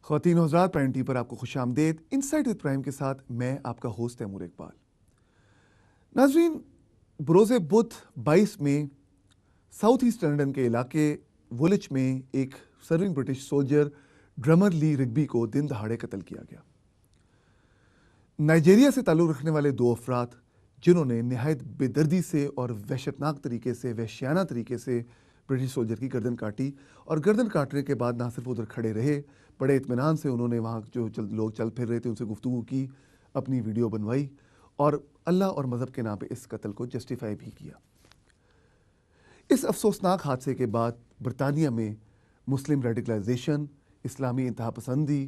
خواتین و حضرات، پرائم ٹی پر آپ کو خوش آمدید۔ انسائٹ وتھ پرائم کے ساتھ میں آپ کا ہوسٹ تیمور اقبال۔ ناظرین، بروز بدھ 22 میں ساؤتھ ایسٹ لنڈن کے علاقے وولچ میں ایک سرونگ برٹش سولجر ڈرمر لی رگبی کو دن دہاڑے قتل کیا گیا۔ نائجیریا سے تعلق رکھنے والے دو افراد جنہوں نے نہایت بے دردی سے اور وحشتناک طریقے سے، وحشیانہ طریقے سے برٹش سولجر کی گردن کاٹی، اور گردن کاٹنے کے بعد نہ صرف ادھر کھڑے رہے، بڑے اطمینان سے انہوں نے وہاں جو لوگ چل پھر رہے تھے ان سے گفتگو کی، اپنی ویڈیو بنوائی اور اللہ اور مذہب کے نام پہ اس قتل کو جسٹیفائی بھی کیا۔ اس افسوسناک حادثے کے بعد برطانیہ میں مسلم ریڈیکلائزیشن، اسلامی انتہا پسندی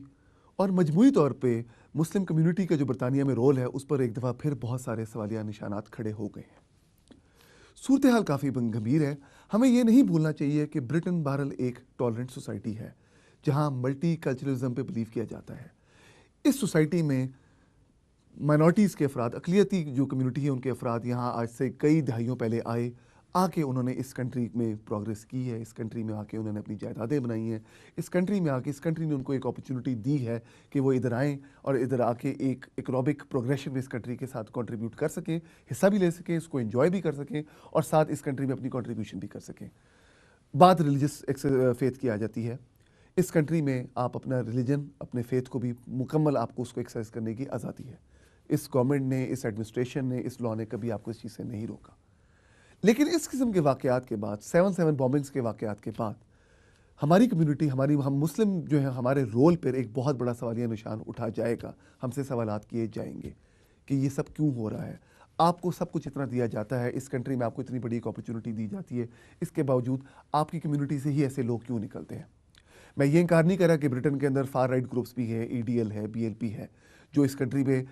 اور مجموعی طور پہ مسلم کمیونٹی کا جو برطانیہ میں رول ہے اس پر ایک دفعہ پھر بہت سارے سوالیہ نشانات کھڑے ہو گئے ہیں۔ صورتحال کافی گمبھیر ہے۔ ہمیں یہ نہیں بھولنا چاہیے کہ برٹن بہرحال ایک ٹالرنٹ سوسائٹی ہے جہاں ملٹی کلچرلزم پہ بلیو کیا جاتا ہے۔ اس سوسائٹی میں مائنورٹیز کے افراد، اقلیتی جو کمیونٹی ہے ان کے افراد یہاں آج سے کئی دہائیوں پہلے آ کے انہوں نے اس کنٹری میں پروگریس کی ہے، اس کنٹری میں آ کے انہوں نے اپنی جائیدادیں بنائی ہیں، اس کنٹری میں آ کے اس کنٹری نے ان کو ایک اپرچونٹی دی ہے کہ وہ ادھر آئیں اور ادھر آ کے ایک اکنامک پروگریشن میں اس کنٹری کے ساتھ کنٹریبیوٹ کر سکیں، حصہ بھی لے سکیں، اس کو انجوائے بھی کر سکیں اور ساتھ اس کنٹری میں اپنی کنٹریبیوشن بھی کر سکیں۔ بات ریلیجس فیتھ کی آ جاتی ہے۔ اس کنٹری میں آپ اپنا ریلیجن، اپنے فیتھ کو بھی مکمل آپ کو اس کو ایکسرسائز کرنے کی آزادی ہے۔ اس گورنمنٹ نے، اس ایڈمنسٹریشن نے، اس لا نے کبھی آپ کو اس چیز سے نہیں روکا۔ لیکن اس قسم کے واقعات کے بعد، 7/7 بومبنگز کے واقعات کے بعد، ہماری کمیونٹی، ہم مسلم جو ہیں، ہمارے رول پر ایک بہت بڑا سوالیہ نشان اٹھا جائے گا، ہم سے سوالات کیے جائیں گے کہ یہ سب کیوں ہو رہا ہے۔ آپ کو سب کچھ اتنا دیا جاتا ہے، اس کنٹری میں آپ کو اتنی بڑی ایک اپرچونٹی دی جاتی ہے، اس کے باوجود آپ کی کمیونٹی سے ہی ایسے لوگ کیوں نکلتے ہیں؟ میں یہ انکار نہیں کر رہا کہ برٹن کے اندر فار رائٹ گروپس بھی ہیں، ای ڈی ایل ہے، بی ایل پی ہے، جو اس کنٹری میں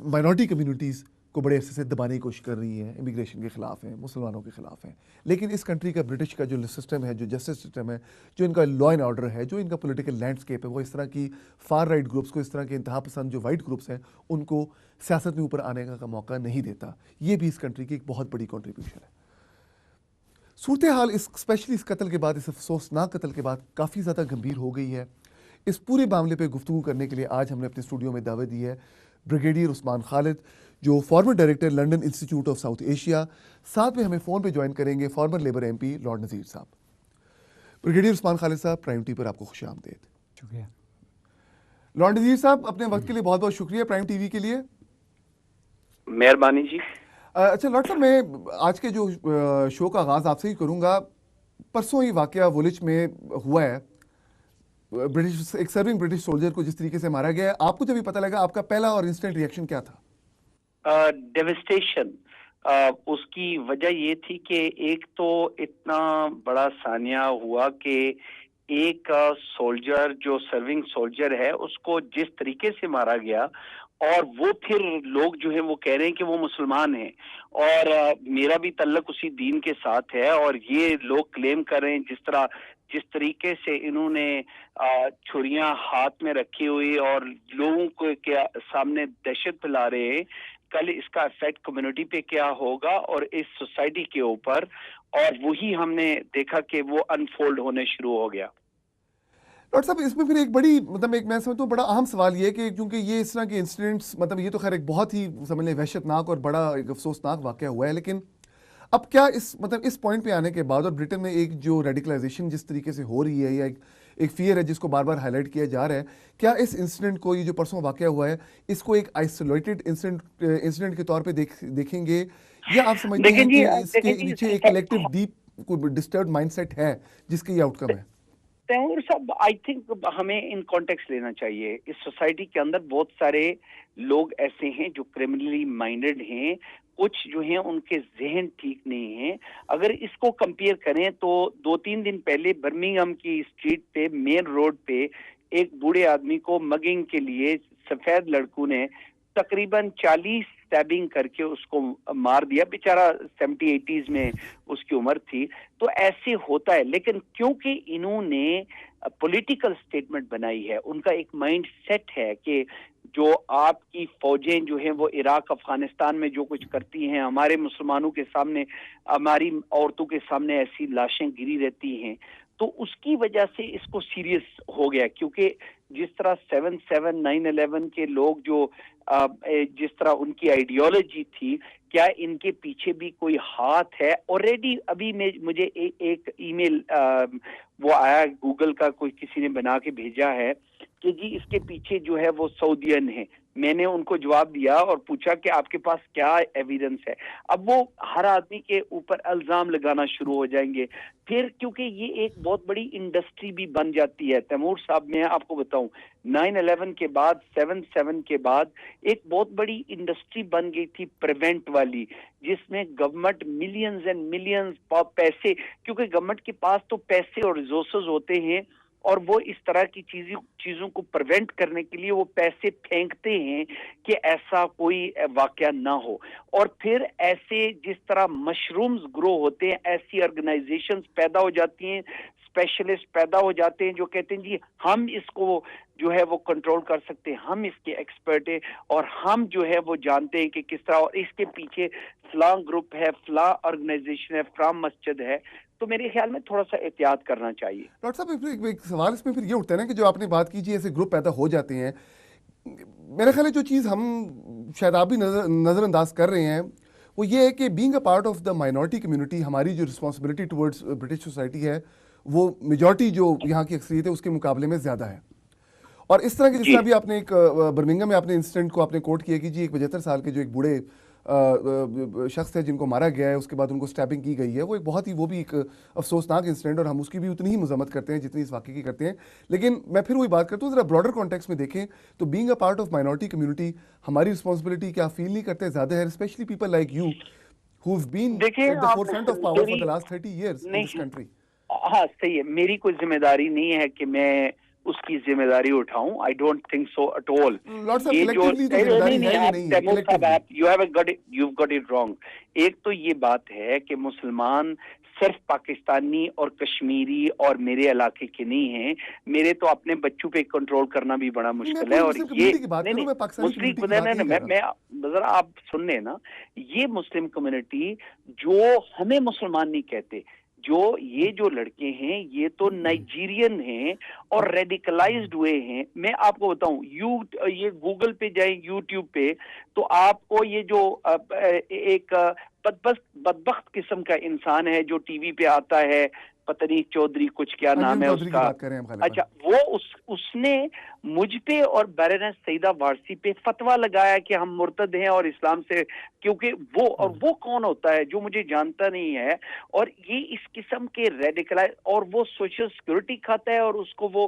مائنورٹی کمیونٹیز کو بڑے عرصے سے دبانے کی کوشش کر رہی ہیں، امیگریشن کے خلاف ہیں، مسلمانوں کے خلاف ہیں۔ لیکن اس کنٹری کا، برٹش کا جو سسٹم ہے، جو جسٹس سسٹم ہے، جو ان کا لا اینڈ آرڈر ہے، جو ان کا پولیٹیکل لینڈسکیپ ہے، وہ اس طرح کی فار رائٹ گروپس کو، اس طرح کے انتہا پسند جو وائٹ گروپس ہیں، ان کو سیاست میں اوپر آنے کا موقع نہیں دیتا۔ یہ بھی اس کنٹری کی ایک بہت بڑی کنٹریبیوشن ہے۔ صورتحال اسپیشلی اس قتل کے بعد، اس افسوسناک قتل کے بعد کافی زیادہ گمبھیر ہو گئی ہے۔ اس پورے معاملے پہ گفتگو کرنے کے لیے آج ہم نے اپنے اسٹوڈیو میں دعوت دی ہے بریگیڈیئر عثمان خالد، جو former director London institute of South Asia, ساتھ میں ہمیں فون پہ جوائن کریں گے former Labour M P Lord Nazir صاحب۔ بریگیڈیئر عثمان خالد صاحب، پرائم ٹی پر آپ کو خوش آمدید۔ شکریہ لارڈ نذیر صاحب، اپنے وقت کے لیے بہت بہت شکریہ پرائم ٹی وی کے لیے۔ مہربانی جی۔ اچھا لارڈ صاحب، میں آج کے جو شو کا آغاز آپ سے ہی کروں گا۔ پرسوں ہی واقعہ وولچ میں ہوا ہے، ایک سرونگ برٹش سولجر کو جس طریقے سے مارا گیا ہے، آپ کو جب یہ پتہ لگا آپ کا پہلا اور انسٹنٹ ریئیکشن کیا تھا؟ ڈیوسٹیشن۔ اس کی وجہ یہ تھی کہ ایک تو اتنا بڑا سانحہ ہوا کہ ایک سولجر جو سرونگ سولجر ہے اس کو جس طریقے سے مارا گیا، اور وہ پھر لوگ جو ہیں وہ کہہ رہے ہیں کہ وہ مسلمان ہیں، اور میرا بھی تعلق اسی دین کے ساتھ ہے، اور یہ لوگ کلیم کر رہے ہیں جس طریقے سے انہوں نے چھریاں ہاتھ میں رکھی ہوئی اور لوگوں کو سامنے دہشت پھیلا رہے ہیں، کل اس کا افیکٹ کمیونٹی پہ کیا ہوگا اور اس سوسائٹی کے اوپر، اور وہی ہم نے دیکھا کہ وہ انفولڈ ہونے شروع ہو گیا۔ ڈاکٹر صاحب، اس میں پھر ایک بڑی میں سمجھتا ہوں بڑا اہم سوال یہ کہ کیونکہ یہ اس طرح کے انسیڈنٹس، یہ تو خیر ایک بہت ہی سمجھ لیں وحشتناک اور بڑا ایک افسوسناک واقعہ ہوا ہے، لیکن اب کیا اس پوائنٹ پہ آنے کے بعد، اور برٹن میں ایک جو ریڈیکلائزیشن جس طریقے سے ہو رہی ہے، یا ایک فیئر ہے جس کو بار بار ہائی لائٹ کیا جا رہا ہے، کیا اس انسیڈنٹ کو، یہ جو پرسوں واقعہ ہوا ہے، اس کو ایک آئسولیٹڈ انسیڈنٹ کے طور پہ دیکھیں گے، یا آپ سمجھتے ہیں کہ اس کے پیچھے ایک collective deep disturbed mindset ہے جس کے یہ آؤٹ کم ہے؟ تیمور صاحب، آئی تھنک ہمیں ان کانٹیکس لینا چاہیے۔ اس سوسائٹی کے اندر بہت سارے لوگ ایسے ہیں جو کرمنلی مائنڈڈ ہیں، کچھ جو ہیں ان کے ذہن ٹھیک نہیں ہیں۔ اگر اس کو کمپیئر کریں تو 2-3 دن پہلے برمنگھم کی اسٹریٹ پہ، مین روڈ پہ، ایک بوڑھے آدمی کو مگنگ کے لیے سفید لڑکوں نے تقریباً 40 سٹیبنگ کر کے اس کو مار دیا۔ بیچارہ 70-80s میں اس کی عمر تھی۔ تو ایسے ہوتا ہے، لیکن کیونکہ انہوں نے پولیٹیکل سٹیٹمنٹ بنائی ہے، ان کا ایک مائنڈ سیٹ ہے کہ جو آپ کی فوجیں جو ہیں وہ عراق افغانستان میں جو کچھ کرتی ہیں، ہمارے مسلمانوں کے سامنے، ہماری عورتوں کے سامنے ایسی لاشیں گری رہتی ہیں، تو اس کی وجہ سے اس کو سیریس ہو گیا، کیونکہ جس طرح 7/7 9/11 کے لوگ جو جس طرح ان کی آئیڈیالوجی تھی، کیا ان کے پیچھے بھی کوئی ہاتھ ہے؟ آلریڈی ابھی مجھے ایک ای میل وہ آیا گوگل کا، کوئی کسی نے بنا کے بھیجا ہے کہ جی اس کے پیچھے جو ہے وہ سعودین ہیں۔ میں نے ان کو جواب دیا اور پوچھا کہ آپ کے پاس کیا ایویڈنس ہے؟ اب وہ ہر آدمی کے اوپر الزام لگانا شروع ہو جائیں گے پھر، کیونکہ یہ ایک بہت بڑی انڈسٹری بھی بن جاتی ہے۔ تیمور صاحب میں آپ کو بتاؤں 9/11 کے بعد 7/7 کے بعد ایک بہت بڑی انڈسٹری بن گئی تھی پریونٹ والی، جس میں گورنمنٹ ملینز اینڈ ملینز پیسے، کیونکہ گورنمنٹ کے پاس تو پیسے اور ریسورسز ہوتے ہیں اور وہ اس طرح کی چیزوں کو پریونٹ کرنے کے لیے وہ پیسے پھینکتے ہیں کہ ایسا کوئی واقعہ نہ ہو۔ اور پھر ایسے جس طرح مشرومز گرو ہوتے ہیں، ایسی آرگنائزیشنز پیدا ہو جاتی ہیں، اسپیشلسٹ پیدا ہو جاتے ہیں جو کہتے ہیں جی ہم اس کو جو ہے وہ کنٹرول کر سکتے ہیں، ہم اس کے ایکسپرٹ ہیں اور ہم جو ہے وہ جانتے ہیں کہ کس طرح، اور اس کے پیچھے فلاں گروپ ہے، فلاں آرگنائزیشن ہے، فلاں مسجد ہے۔ تو میرے خیال میں تھوڑا سا احتیاط کرنا چاہیے۔ ڈاکٹر صاحب ایک سوال اس میں پھر یہ اٹھتا ہے نا کہ جو آپ نے بات کی جی ایسے گروپ پیدا ہو جاتے ہیں، میرا خیال ہے جو چیز ہم شاید آپ بھی نظر انداز کر رہے ہیں وہ یہ ہے کہ being a part of the minority community, ہماری جو رسپانسبلٹی ٹورڈز برٹش سوسائٹی ہے وہ میجورٹی جو یہاں کی اکثریت ہے اس کے مقابلے میں زیادہ ہے۔ اور اس طرح کی جس طرح بھی آپ نے ایک برمنگھم میں آپ نے انسیڈنٹ کو آپ نے کوٹ کیا کہ جی ایک 75 سال کے جو ایک بوڑھے شخص تھے جن کو مارا گیا ہے، اس کے بعد ان کو سٹیپنگ کی گئی ہے، وہ ایک بہت ہی وہ بھی ایک افسوسناک انسیڈنٹ، اور ہم اس کی بھی اتنی ہی مذمت کرتے ہیں جتنی اس واقعے کی کرتے ہیں۔ لیکن میں پھر وہی بات کرتا ہوں، ذرا براڈر کانٹیکس میں دیکھیں تو being a part of minority community ہماری رسپانسبلٹی کیا فیل نہیں کرتے زیادہ ہے، especially people like you who've been دیکھیں at the آپ forefront of power for the last 30 years in this country۔ ہاں صحیح ہے، میری کوئی ذمہ داری نہیں ہے کہ میں اس کی ذمہ داری اٹھاؤں۔ I don't think so at all. یہ جو نہیں آپ تیمور صاحب آپ you've got it wrong۔ ایک تو یہ بات ہے کہ مسلمان صرف پاکستانی اور کشمیری اور میرے علاقے کے نہیں ہیں، میرے تو اپنے بچوں پہ کنٹرول کرنا بھی بڑا مشکل ہے۔ اور یہ مسلم میں ذرا آپ سن لیں نا، یہ مسلم کمیونٹی جو ہمیں مسلمان نہیں کہتے، جو یہ جو لڑکے ہیں یہ تو نائجیرین ہیں اور ریڈیکلائزڈ ہوئے ہیں۔ میں آپ کو بتاؤں، یہ گوگل پہ جائیں، یوٹیوب پہ، تو آپ کو یہ جو ایک بدبخت قسم کا انسان ہے جو ٹی وی پہ آتا ہے، پتہ نہیں چودھری کچھ کیا نام ہے اس کا، اچھا وہ اس نے مجھ پہ اور بیرونیس سیدہ وارسی پہ فتویٰ لگایا کہ ہم مرتد ہیں اور اسلام سے، کیونکہ وہ کون ہوتا ہے جو مجھے جانتا نہیں ہے، اور یہ اس قسم کے ریڈیکلائز، اور وہ سوشل سیکورٹی کھاتا ہے اور اس کو وہ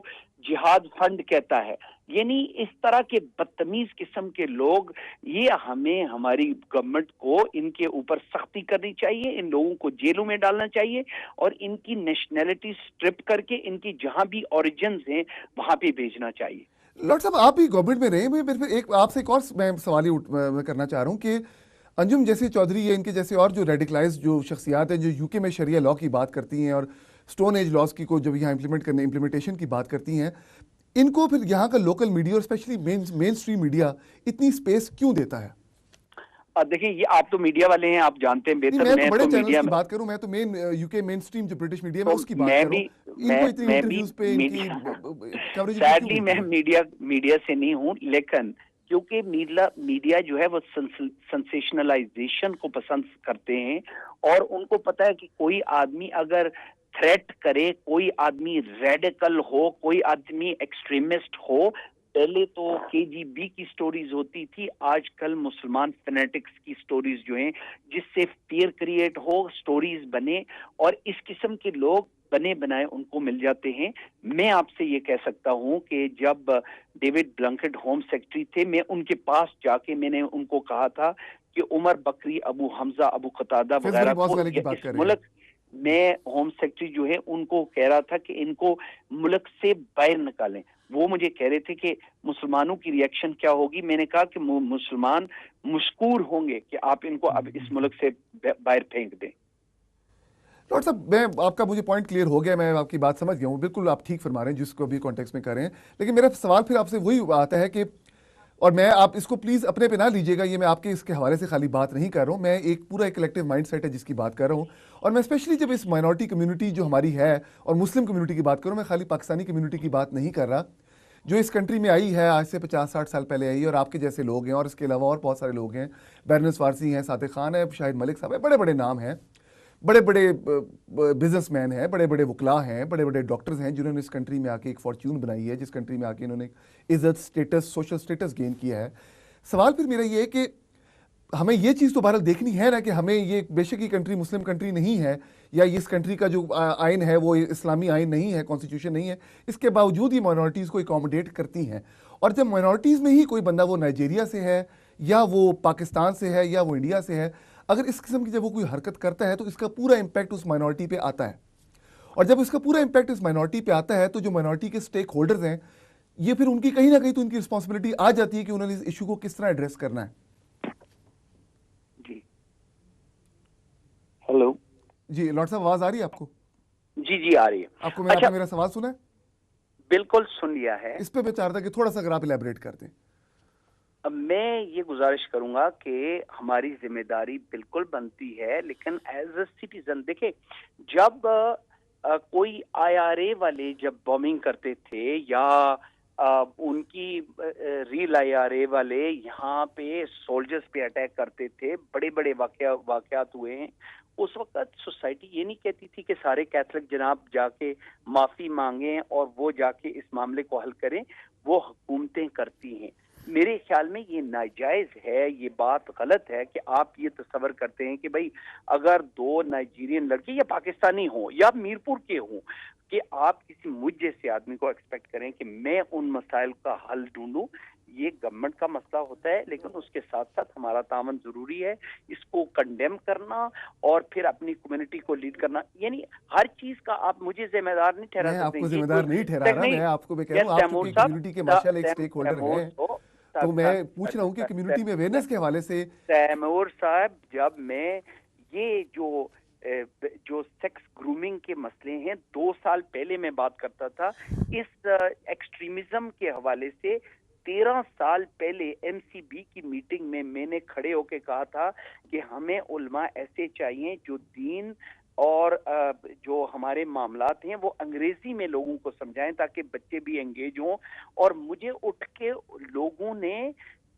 جہاد فنڈ کہتا ہے۔ یعنی اس طرح کے بدتمیز قسم کے لوگ، یہ ہمیں ہماری گورنمنٹ کو ان کے اوپر سختی کرنی چاہیے، ان لوگوں کو جیلوں میں ڈالنا چاہیے اور ان کی نیشنلٹی سٹرپ کر کے ان کی جہاں بھی اوریجنز ہیں وہاں پہ بھیجنا چاہیے۔ ڈاکٹر صاحب آپ بھی گورنمنٹ میں رہے، میں ایک آپ سے ایک اور میں سوال ہی کرنا چاہ رہا ہوں کہ انجم جیسی چودھری ہے، ان کے جیسے اور جو ریڈیکلائز جو شخصیات ہیں جو یو کے میں شریعہ لاء کی بات کرتی ہیں اور سٹون ایج لاز کی کو جب یہاں امپلیمنٹیشن کی بات کرتی ہیں، ان کو پھر یہاں کا لوکل میڈیا اور اسپیشلی مین اسٹریم میڈیا اتنی سپیس کیوں دیتا ہے؟ دیکھیں یہ آپ تو میڈیا والے ہیں، آپ جانتے ہیں بہتر۔ میں تو بڑے چینلز کی بات کروں، میں تو مین یو کے مین اسٹریم جو برٹش میڈیا میں اس کی بات کروں، ان کو اتنی انٹرویوز پہ ان کی کوریج سیڈلی میں میڈیا سے نہیں ہوں، لیکن کیونکہ میڈیا جو ہے وہ سنسیشنلائزیشن کو پسند کرتے ہیں، اور ان کو پتہ ہے کہ کوئی آدمی اگر تھریٹ کرے، کوئی آدمی ریڈیکل ہو، کوئی آدمی ایکسٹریمسٹ ہو، پہلے تو کے جی بی کی سٹوریز ہوتی تھی، آج کل مسلمان فینیٹکس کی سٹوریز جو ہیں جس سے فیئر کریٹ ہو، سٹوریز بنے، اور اس قسم کے لوگ بنے بنائے ان کو مل جاتے ہیں۔ میں آپ سے یہ کہہ سکتا ہوں کہ جب ڈیوڈ بلنکٹ ہوم سیکرٹری تھے، میں ان کے پاس جا کے میں نے ان کو کہا تھا کہ عمر بکری، ابو حمزہ، ابو قتادہ وغیرہ کو اس ملک میں، ہوم سیکرٹری جو ہے ان کو کہہ رہا تھا کہ ان کو ملک سے باہر نکالیں۔ وہ مجھے کہہ رہے تھے کہ مسلمانوں کی ری ایکشن کیا ہوگی۔ میں نے کہا کہ مسلمان مشکور ہوں گے کہ آپ ان کو اب اس ملک سے باہر پھینک دیں۔ ڈاکٹر صاحب میں آپ کا مجھے پوائنٹ کلیئر ہو گیا، میں آپ کی بات سمجھ گیا ہوں، بالکل آپ ٹھیک فرما رہے ہیں جس کو بھی کانٹیکس میں کر رہے ہیں، لیکن میرا سوال پھر آپ سے وہی آتا ہے کہ اور میں آپ اس کو پلیز اپنے پہ نہ لیجیے گا، یہ میں آپ کے اس کے حوالے سے خالی بات نہیں کر رہا ہوں، میں ایک پورا ایک کلیکٹیو مائنڈ سیٹ ہے جس کی بات کر رہا ہوں. اور میں اسپیشلی جب اس مائنورٹی کمیونٹی جو ہماری ہے اور مسلم کمیونٹی کی بات کروں، میں خالی پاکستانی کمیونٹی کی بات نہیں کر رہا، جو اس کنٹری میں آئی ہے آج سے 50-60 سال پہلے آئی ہے، اور آپ کے جیسے لوگ ہیں، اور اس کے علاوہ اور بہت سارے لوگ ہیں، بیرنس فارسی ہیں، صادق خان ہے، شاہد ملک صاحب ہے، بڑے بڑے نام ہیں، بڑے بڑے بزنس مین ہیں، بڑے بڑے وکلاء ہیں، بڑے بڑے ڈاکٹرز ہیں، جنہوں نے اس کنٹری میں آ کے ایک فارچیون بنائی ہے، جس کنٹری میں آ کے انہوں نے عزت، اسٹیٹس، سوشل اسٹیٹس گین کیا ہے. سوال پھر میرا یہ ہے کہ ہمیں یہ چیز تو بہرحال دیکھنی ہے نا کہ ہمیں یہ بے شک یہ کنٹری مسلم کنٹری نہیں ہے، یا اس کنٹری کا جو آئین ہے وہ اسلامی آئین نہیں ہے، کانسٹیٹیوشن نہیں ہے، اس کے باوجود ہی مائنورٹیز کو اکوموڈیٹ کرتی ہیں. اور جب مائنورٹیز میں ہی کوئی بندہ وہ نائجیریا سے ہے یا وہ پاکستان سے ہے یا وہ انڈیا سے ہے، اگر اس قسم کی جب وہ کوئی حرکت کرتا ہے تو اس کا پورا امپیکٹ اس مائنورٹی پہ آتا ہے. اور جب اس کا پورا امپیکٹ اس مائنورٹی پہ آتا ہے تو جو مائنورٹی کے سٹیک ہولڈرز ہیں، یہ پھر ان کی کہیں نہ کہیں تو ان کی رسپانسبلٹی آ جاتی ہے کہ انہوں نے اس ایشو کو کس طرح ایڈریس کرنا ہے. جی ہیلو جی لاٹ صاحب، آواز آ رہی ہے آپ کو؟ جی آ رہی ہے. آپ کو میں میرا سوال سنا ہے؟ بالکل سن لیا ہے. اس پہ میں چاہتا کہ تھوڑا سا اگر آپ الیبریٹ کر دیں. اب میں یہ گزارش کروں گا کہ ہماری ذمہ داری بالکل بنتی ہے، لیکن ایز اے سٹیزن دیکھیں، جب کوئی IRA والے جب بومنگ کرتے تھے یا ان کی ریل IRA والے یہاں پہ سولجرز پہ اٹیک کرتے تھے، بڑے بڑے واقعات ہوئے ہیں. اس وقت سوسائٹی یہ نہیں کہتی تھی کہ سارے کیتھولک جناب جا کے معافی مانگیں اور وہ جا کے اس معاملے کو حل کریں، وہ حکومتیں کرتی ہیں. میرے خیال میں یہ ناجائز ہے، یہ بات غلط ہے کہ آپ یہ تصور کرتے ہیں کہ بھائی اگر 2 نائجیرین لڑکے یا پاکستانی ہوں یا میرپور کے ہوں کہ آپ کسی مجھ جیسے آدمی کو ایکسپیکٹ کریں کہ میں ان مسائل کا حل ڈھونڈوں. یہ گورنمنٹ کا مسئلہ ہوتا ہے، لیکن اس کے ساتھ ساتھ ہمارا تعاون ضروری ہے. اس کو کنڈیم کرنا اور پھر اپنی کمیونٹی کو لیڈ کرنا، یعنی ہر چیز کا آپ مجھے ذمہ دار نہیں ٹھہرا سکتے. میں آپ کو ذمہ دار نہیں ٹھہرا رہا، میں آپ کو کہہ رہا ہوں آپ چونکہ کمیونٹی کے ماشاءاللہ ایک سٹیک ہولڈر ہیں، تو میں پوچھ رہا ہوں کہ کمیونٹی میں اویئرنیس کے حوالے سے تیمور صاحب، جب میں یہ جو سیکس گرومنگ کے مسئلے ہیں 2 سال پہلے میں بات کرتا تھا، اس ایکسٹریمزم کے حوالے سے 13 سال پہلے MCB کی میٹنگ میں نے کھڑے ہو کے کہا تھا کہ ہمیں علماء ایسے چاہیے جو دین اور جو ہمارے معاملات ہیں وہ انگریزی میں لوگوں کو سمجھائیں تاکہ بچے بھی انگیج ہوں. اور مجھے اٹھ کے لوگوں نے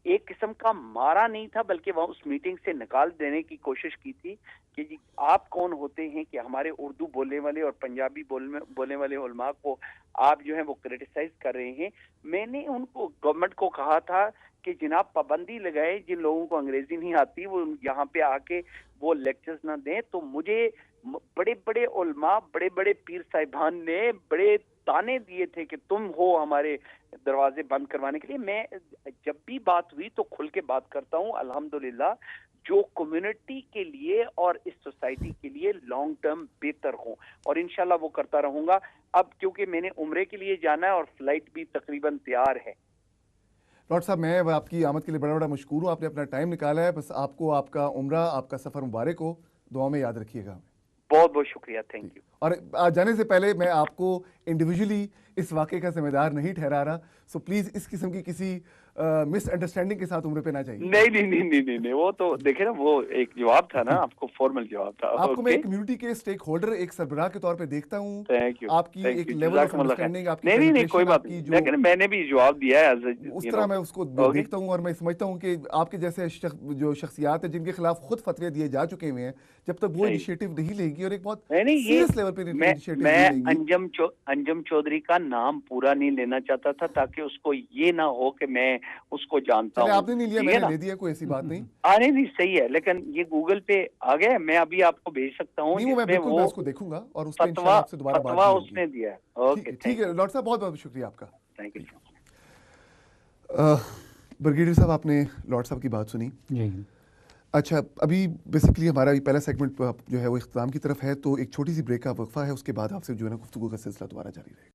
ایک قسم کا مارا نہیں تھا، بلکہ وہ اس میٹنگ سے نکال دینے کی کوشش کی تھی کہ جی آپ کون ہوتے ہیں کہ ہمارے اردو بولنے والے اور پنجابی بولنے والے علماء کو آپ جو ہیں وہ کرٹیسائز کر رہے ہیں. میں نے ان کو گورنمنٹ کو کہا تھا کہ جناب پابندی لگائے، جن لوگوں کو انگریزی نہیں آتی وہ یہاں پہ آ کے وہ لیکچرز نہ دیں. تو مجھے بڑے بڑے علماء، بڑے بڑے پیر صاحبان نے بڑے تانے دیے تھے کہ تم ہو ہمارے دروازے بند کروانے کے لیے. میں جب بھی بات ہوئی تو کھل کے بات کرتا ہوں. الحمدللہ جو کمیونٹی کے لیے اور اس سوسائٹی کے لیے لانگ ٹرم بہتر ہوں، اور انشاءاللہ وہ کرتا رہوں گا. اب کیونکہ میں نے عمرے کے لیے جانا ہے اور فلائٹ بھی تقریباً تیار ہے. ڈاکٹر صاحب، میں آپ کی آمد کے لیے بڑا مشکور ہوں، آپ نے اپنا ٹائم نکالا ہے. بس آپ کو آپ کا عمرہ، آپ کا سفر مبارک ہو، دعا میں یاد رکھیے گا. بہت بہت شکریہ، تھینک یو. اور جانے سے پہلے میں آپ کو انڈیویجولی اس واقعے کا ذمہ دار نہیں ٹھہرا رہا، سو پلیز اس قسم کی کسی مس انڈرسٹینڈنگ کے ساتھ عمرے پہ نہ جائیے. نہیں، وہ تو دیکھیں نا، وہ ایک جواب تھا نا، آپ کو فارمل جواب تھا. آپ کو میں ایک کمیونٹی کے اسٹیک ہولڈر، ایک سربراہ کے طور پہ دیکھتا ہوں. آپ کی ایک لیول آف انڈرسٹینڈنگ، آپ کی نہیں کوئی بات نہیں، لیکن میں نے بھی جواب دیا ہے اس طرح میں اس کو دیکھتا ہوں. اور میں سمجھتا ہوں کہ آپ کے جیسے جو شخصیات ہیں جن کے خلاف خود فتوے دیے جا چکے ہوئے ہیں، جب تک وہ انیشیٹو نہیں لے گی اور ایک بہت سیریس لیول پہ انیشیٹو میں انجم چودھری کا نام پورا نہیں لینا چاہتا تھا تاکہ اس کو یہ نہ ہو کہ میں اس کو جانتا ہوں. آپ نے نہیں لیا، میں نے لے دیا، کوئی ایسی بات نہیں. نہیں صحیح ہے، لیکن یہ گوگل پہ آ گیا، میں ابھی آپ کو بھیج سکتا ہوں. نہیں، میں بالکل اس کو دیکھوں گا اور اس پہ انشاءاللہ آپ سے دوبارہ بات ہوگی. اس نے دیا ہے. ٹھیک ہے ڈاکٹر صاحب، بہت بہت شکریہ آپ کا. Thank you. برگیڈیئر صاحب، آپ نے لارڈ صاحب کی بات سنی. جی اچھا، ابھی بیسیکلی ہمارا یہ پہلا سیگمنٹ جو ہے وہ اختتام کی طرف ہے، تو ایک چھوٹی سی بریک کا وقفہ ہے، اس کے بعد آپ سے جو ہے نا گفتگو کا سلسلہ دوبارہ جاری رہے گا.